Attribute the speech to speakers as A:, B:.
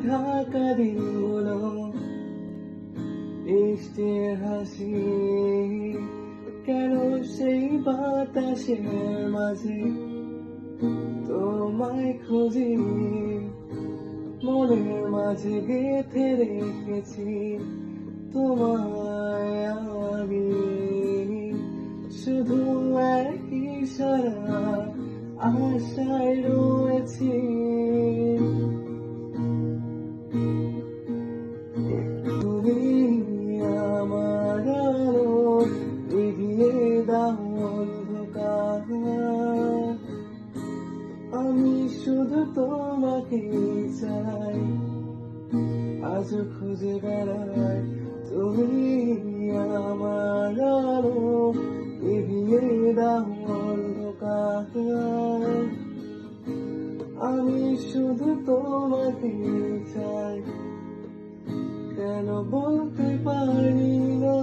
A: ঢাকা দিনগুলো বৃষ্টির হাসি, কেন সেই বাতাসের মাঝে তোমায় খুঁজি, মনের মাঝে গেঁথে রেখেছি তোমায় আমি। শুধু এক ইশারা আশায় রয়েছি, তুমি আমার আলো এগিয়ে দাও অন্ধকার। আমি শুধু তোমাকে চাই, আজ খুঁজে বেড়াই। তুমি আমার আলো এগিয়ে দাও অন্ধকার। আমি শুধু তোমাকে চাই, কেন বলতে পারি না।